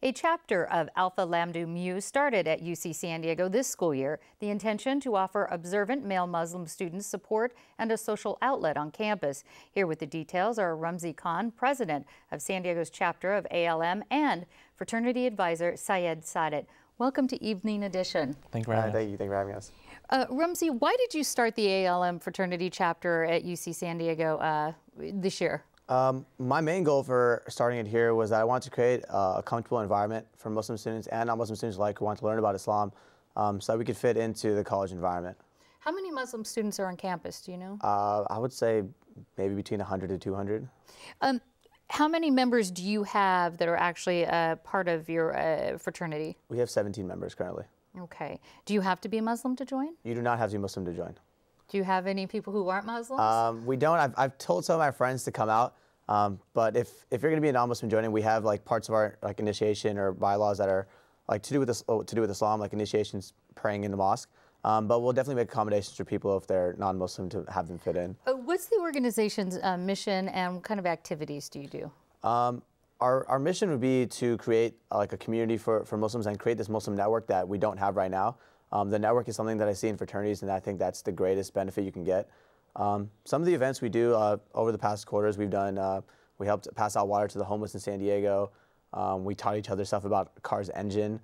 A chapter of Alpha Lambda Mu started at UC San Diego this school year. The intention to offer observant male Muslim students support and a social outlet on campus. Here with the details are Rumzi Khan, president of San Diego's chapter of ALM, and fraternity advisor Syed Sadat. Welcome to Evening Edition. Thank you for having us. Thank you for having us. Rumzi, why did you start the ALM fraternity chapter at UC San Diego this year? My main goal for starting it here was that I wanted to create a comfortable environment for Muslim students and non-Muslim students alike who want to learn about Islam so that we could fit into the college environment. How many Muslim students are on campus, do you know? I would say maybe between 100 to 200. How many members do you have that are actually part of your fraternity? We have 17 members currently. Okay. Do you have to be Muslim to join? You do not have to be Muslim to join. Do you have any people who aren't Muslims? We don't. I've told some of my friends to come out, but if you're going to be a non-Muslim joining, we have like parts of our like initiation or bylaws that are like to do with Islam, like initiations, praying in the mosque. But we'll definitely make accommodations for people if they're non-Muslim to have them fit in. What's the organization's mission and what kind of activities do you do? Our mission would be to create like a community for Muslims and create this Muslim network that we don't have right now. The network is something that I see in fraternities, and I think that's the greatest benefit you can get. Some of the events we do over the past quarters, we've done, we helped pass out water to the homeless in San Diego. We taught each other stuff about car's engine.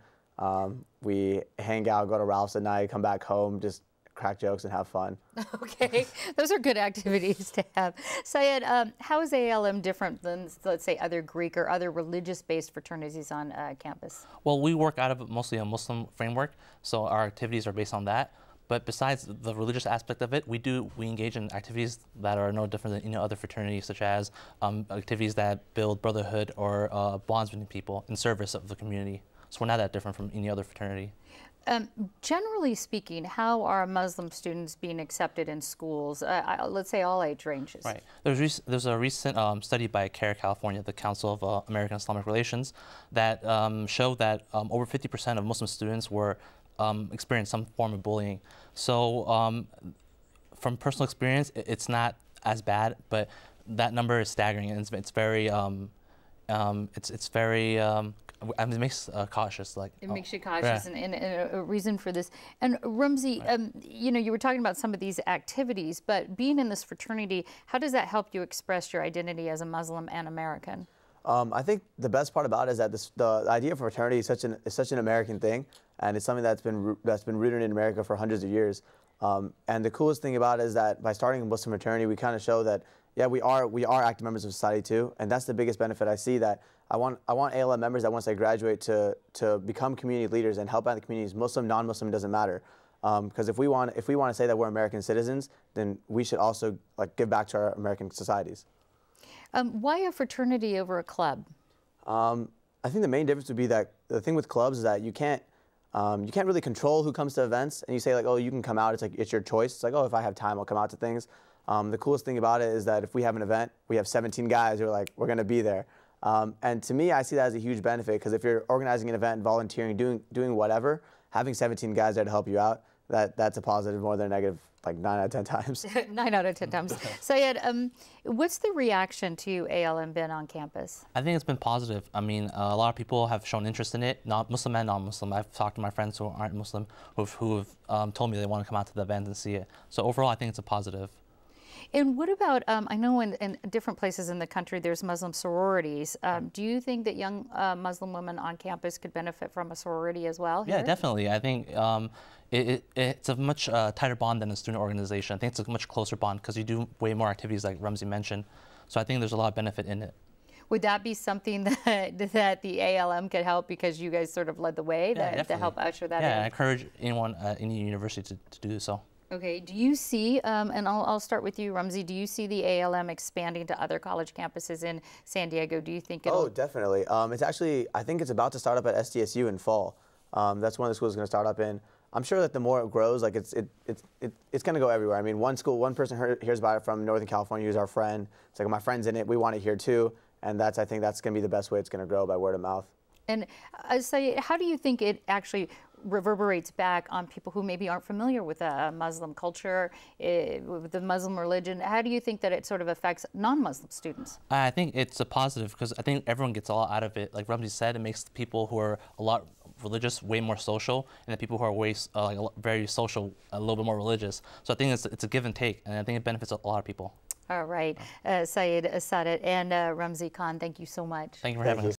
We hang out, go to Ralph's at night, come back home, just crack jokes and have fun. Okay, those are good activities to have. Syed, how is ALM different than, let's say, other Greek or other religious-based fraternities on campus? Well, we work out of mostly a Muslim framework, so our activities are based on that. But besides the religious aspect of it, we engage in activities that are no different than other fraternities, such as activities that build brotherhood or bonds between people in service of the community. So we're not that different from any other fraternity. Generally speaking, how are Muslim students being accepted in schools, let's say all age ranges? Right. There's a recent study by CARE California, the Council of American Islamic Relations, that showed that over 50% of Muslim students were experienced some form of bullying. So from personal experience, it's not as bad, but that number is staggering, and it's very it makes cautious. It makes you cautious, yeah. and a reason for this. And Rumzi, you know, you were talking about some of these activities, but being in this fraternity, how does that help you express your identity as a Muslim and American? I think the best part about it is that the idea of fraternity is such an American thing, and it's something that's been rooted in America for hundreds of years. And the coolest thing about it is that by starting a Muslim fraternity, we kind of show that yeah, we are active members of society too, and that's the biggest benefit I see. That I want ALM members that once they graduate to become community leaders and help out the communities. Muslim, non-Muslim, doesn't matter. Because if we want to say that we're American citizens, then we should also like give back to our American societies. Why a fraternity over a club? I think the main difference would be that the thing with clubs is that you can't really control who comes to events, and you say like, oh, you can come out. It's like it's your choice. It's like, oh, if I have time, I'll come out to things. The coolest thing about it is that if we have an event, we have 17 guys who are like, we're going to be there. And to me, I see that as a huge benefit, because if you're organizing an event, volunteering, doing whatever, having 17 guys there to help you out, that's a positive more than a negative, like 9 out of 10 times. 9 out of 10 times. Syed, what's the reaction to ALM been on campus? I think it's been positive. I mean, a lot of people have shown interest in it, Muslim and non-Muslim. I've talked to my friends who aren't Muslim who have told me they want to come out to the event and see it. So overall, I think it's a positive. And what about, I know in different places in the country there's Muslim sororities. Do you think that young Muslim women on campus could benefit from a sorority as well here? Yeah, definitely. I think it's a much tighter bond than a student organization. I think it's a much closer bond because you do way more activities like Rumzi mentioned. So I think there's a lot of benefit in it. Would that be something that the ALM could help, because you guys sort of led the way to help usher that in? Yeah, I encourage anyone at any university to do so. Okay, do you see, and I'll start with you, Rumzi, do you see the ALM expanding to other college campuses in San Diego? Do you think it'll... Oh, definitely. It's actually, I think it's about to start up at SDSU in fall. That's one of the schools going to start up in. I'm sure that the more it grows, like it's going to go everywhere. I mean, one person hears about it from Northern California, who's our friend. It's like, my friend's in it, we want it here too. And I think that's going to be the best way it's going to grow, by word of mouth. And Syed, how do you think it actually reverberates back on people who maybe aren't familiar with Muslim culture, with the Muslim religion? How do you think that it sort of affects non-Muslim students? I think it's a positive because I think everyone gets a lot out of it. Like Ramzi said, it makes the people who are a lot religious way more social, and the people who are way very social a little bit more religious. So I think it's a give and take, and I think it benefits a lot of people. All right, Syed Sadat and Ramzi Khan, thank you so much. Thank you for having us.